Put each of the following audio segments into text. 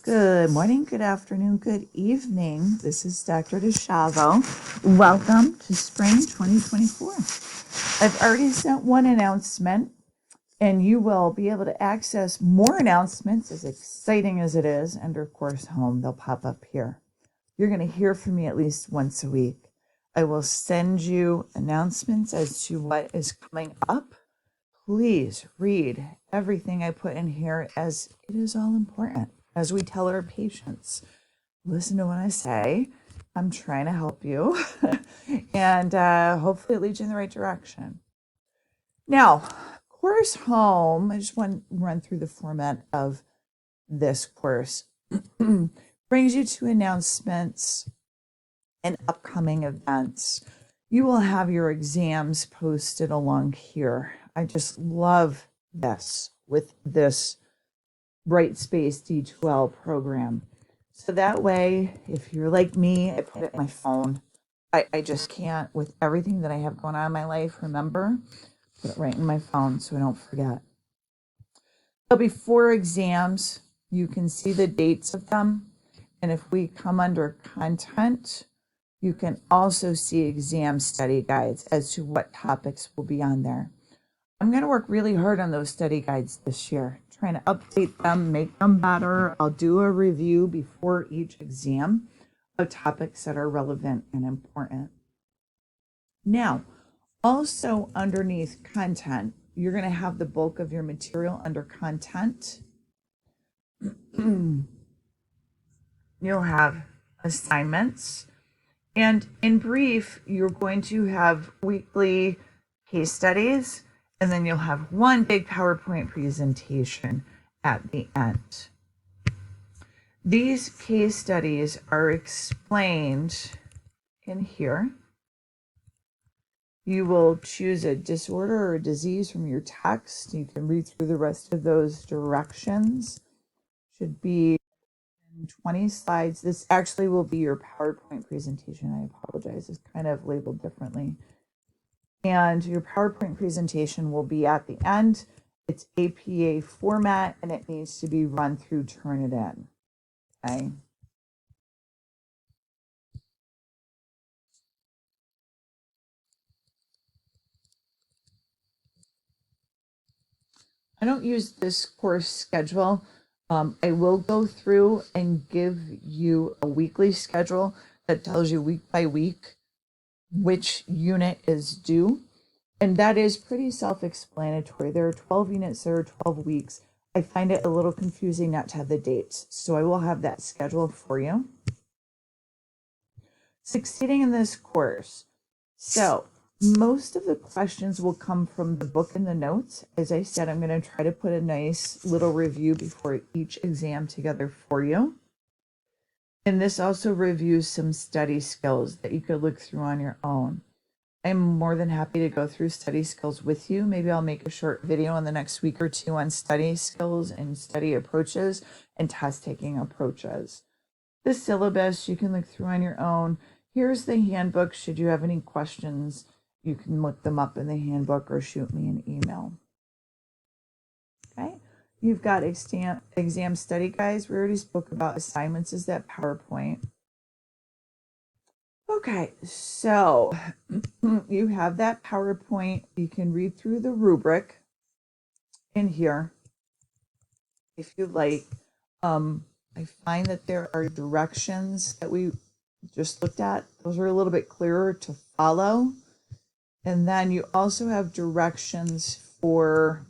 Good morning, good afternoon, good evening. This is Dr. DeShavo. Welcome to spring 2024. I've already sent one announcement, and you will be able to access more announcements, as exciting as it is, under Course Home. They'll pop up here. You're going to hear from me at least once a week. I will send you announcements as to what is coming up. Please read everything I put in here, as it is all important. As we tell our patients, listen to what I say. I'm trying to help you and hopefully it leads you in the right direction. Now, Course Home, I just want to run through the format of this course. Brings you to announcements and upcoming events. You will have your exams posted along here. I just love this with this Brightspace D2L program. So that way, if you're like me, I put it in my phone. I just can't, with everything that I have going on in my life, remember, put it right in my phone so I don't forget. So before exams, you can see the dates of them. And if we come under content, you can also see exam study guides as to what topics will be on there. I'm going to work really hard on those study guides this year, trying to update them, make them better. I'll do a review before each exam of topics that are relevant and important. Now, also underneath content, you're going to have the bulk of your material under content. You'll have assignments. And in brief, you're going to have weekly case studies, and then you'll have one big PowerPoint presentation at the end. These case studies are explained in here. You will choose a disorder or a disease from your text. You can read through the rest of those directions. Should be 20 slides. This actually will be your PowerPoint presentation. I apologize. It's kind of labeled differently. And your PowerPoint presentation will be at the end. It's APA format, and it needs to be run through Turnitin. Okay. I don't use this course schedule. I will go through and give you a weekly schedule that tells you week by week which unit is due. And that is pretty self-explanatory. There are 12 units, there are 12 weeks. I find it a little confusing not to have the dates, so I will have that schedule for you. Succeeding in this course. So most of the questions will come from the book and the notes. As I said, I'm going to try to put a nice little review before each exam together for you. And this also reviews some study skills that you could look through on your own. I'm more than happy to go through study skills with you. Maybe I'll make a short video in the next week or two on study skills and study approaches and test taking approaches. The syllabus you can look through on your own. Here's the handbook. Should you have any questions, you can look them up in the handbook or shoot me an email. Okay. You've got exam study guides. We already spoke about assignments. Is that PowerPoint? Okay, so you have that PowerPoint. You can read through the rubric in here if you like. I find that there are directions that we just looked at. Those are a little bit clearer to follow. And then you also have directions for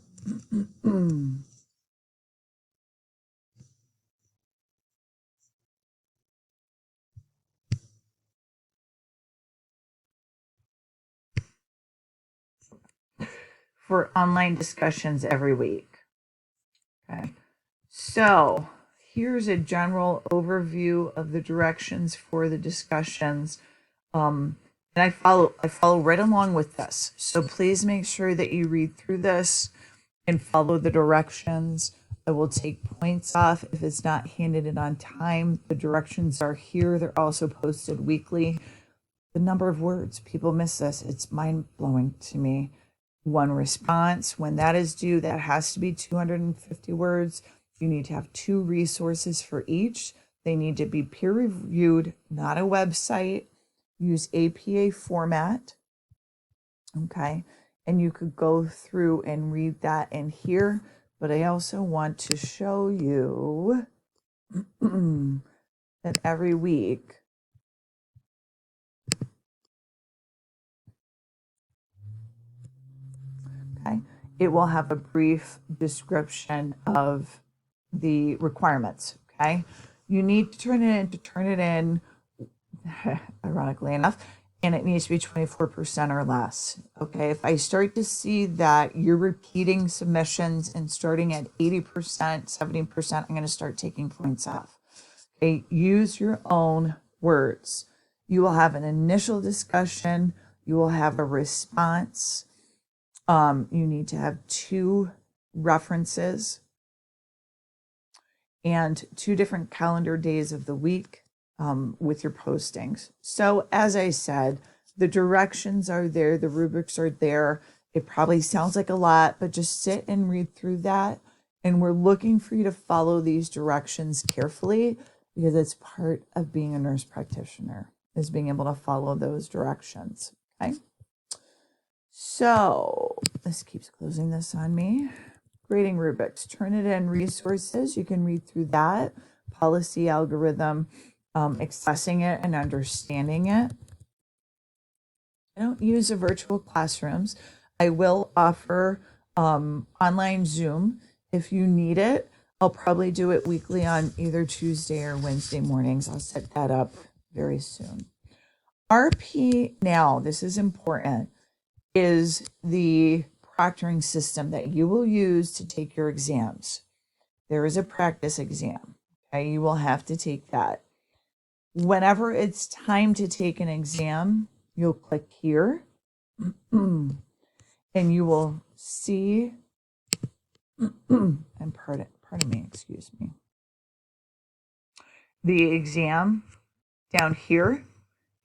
for online discussions every week. Okay, so here's a general overview of the directions for the discussions. And I follow right along with this. So please make sure that you read through this and follow the directions. I will take points off if it's not handed in on time. The directions are here. They're also posted weekly. The number of words, people miss this. It's mind-blowing to me. One response, when that is due, that has to be 250 words. You need to have 2 resources for each. They need to be peer reviewed, not a website. Use APA format. Okay. And you could go through and read that in here. But I also want to show you that every week, okay, it will have a brief description of the requirements. Okay. You need to turn it in, ironically enough, and it needs to be 24% or less. Okay, if I start to see that you're repeating submissions and starting at 80%, 70%, I'm going to start taking points off. Okay, use your own words. You will have an initial discussion, you will have a response. You need to have 2 references and 2 different calendar days of the week with your postings. So as I said, the directions are there, the rubrics are there. It probably sounds like a lot, but just sit and read through that. And we're looking for you to follow these directions carefully because it's part of being a nurse practitioner, is being able to follow those directions. Okay. So this keeps closing this on me. Grading rubrics, Turnitin resources. You can read through that. Policy algorithm, accessing it and understanding it. I don't use the virtual classrooms. I will offer online Zoom if you need it. I'll probably do it weekly on either Tuesday or Wednesday mornings. I'll set that up very soon. RP now, this is important, is the proctoring system that you will use to take your exams. There is a practice exam. Okay, you will have to take that. Whenever it's time to take an exam, you'll click here and you will see, and pardon me, excuse me, the exam down here,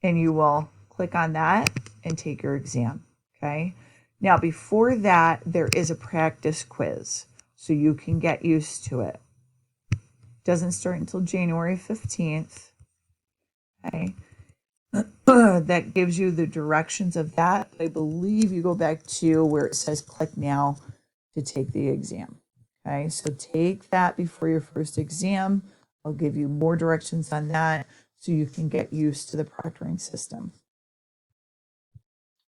and you will click on that and take your exam. Okay. Now, before that, there is a practice quiz, so you can get used to it. Doesn't start until January 15th. Okay. That gives you the directions of that. I believe you go back to where it says click now to take the exam. Okay, so take that before your first exam. I'll give you more directions on that so you can get used to the proctoring system.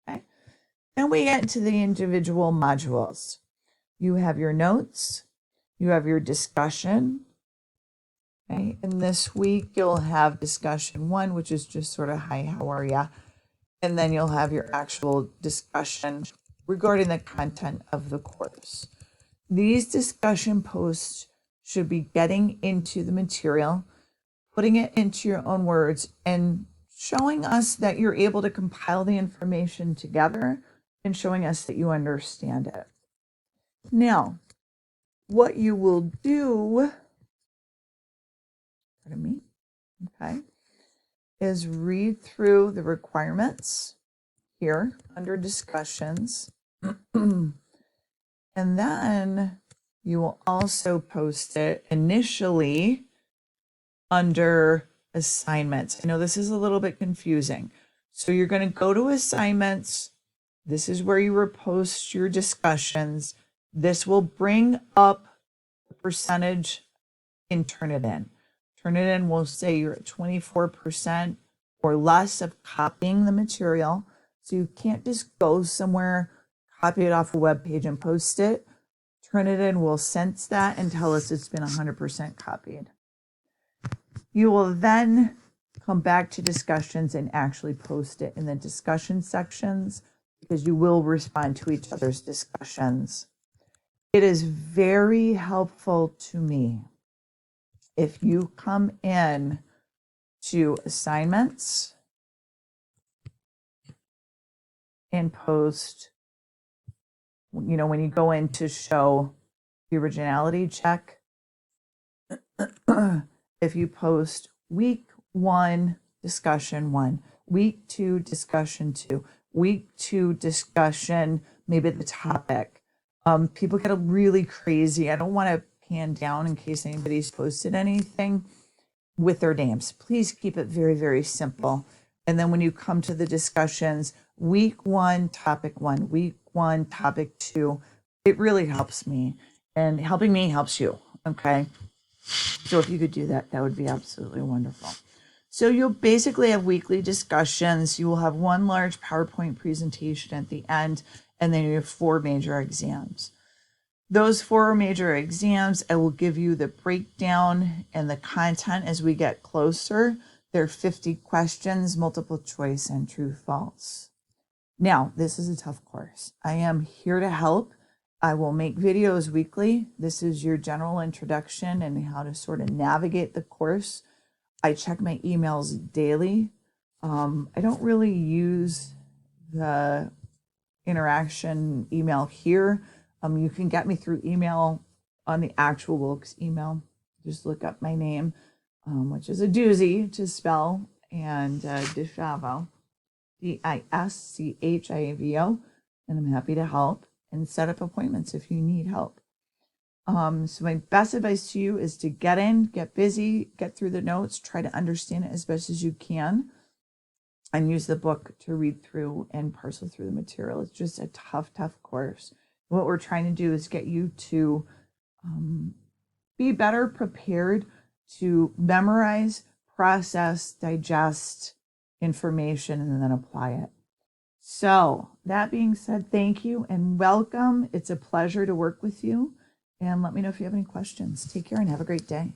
Okay, then we get to the individual modules. You have your notes, you have your discussion. Okay, and this week you'll have discussion 1, which is just sort of, hi, how are ya? And then you'll have your actual discussion regarding the content of the course. These discussion posts should be getting into the material, putting it into your own words, and showing us that you're able to compile the information together and showing us that you understand it. Now, what you will do, pardon me, okay, is read through the requirements here under discussions. And then you will also post it initially under assignments. I know this is a little bit confusing. So you're going to go to assignments. This is where you repost your discussions. This will bring up the percentage in Turnitin. Turnitin will say you're at 24% or less of copying the material. So you can't just go somewhere, copy it off a web page and post it. Turnitin will sense that and tell us it's been 100% copied. You will then come back to discussions and actually post it in the discussion sections because you will respond to each other's discussions. It is very helpful to me if you come in to assignments and post, you know, when you go in to show the originality check, if you post week 1, discussion 1, week 2, discussion 2, week 2, discussion, maybe the topic. People get really crazy. I don't want to hand down in case anybody's posted anything with their names. Please keep it very, very simple. And then when you come to the discussions, week 1, topic 1, week 1, topic 2, it really helps me. And helping me helps you. Okay. So if you could do that, that would be absolutely wonderful. So you'll basically have weekly discussions. You will have one large PowerPoint presentation at the end, and then you have 4 major exams. Those 4 major exams, I will give you the breakdown and the content as we get closer. There are 50 questions, multiple choice, and true, false. Now, this is a tough course. I am here to help. I will make videos weekly. This is your general introduction and how to sort of navigate the course. I check my emails daily. I don't really use the interaction email here. You can get me through email on the actual Wilkes email. Just look up my name, which is a doozy to spell, and Dischavo, Dischavo, and I'm happy to help and set up appointments if you need help. So my best advice to you is to get in, get busy, get through the notes, try to understand it as best as you can, and use the book to read through and parcel through the material. It's just a tough, tough course. What we're trying to do is get you to be better prepared to memorize, process, digest information, and then apply it. So that being said, thank you and welcome. It's a pleasure to work with you. And let me know if you have any questions. Take care and have a great day.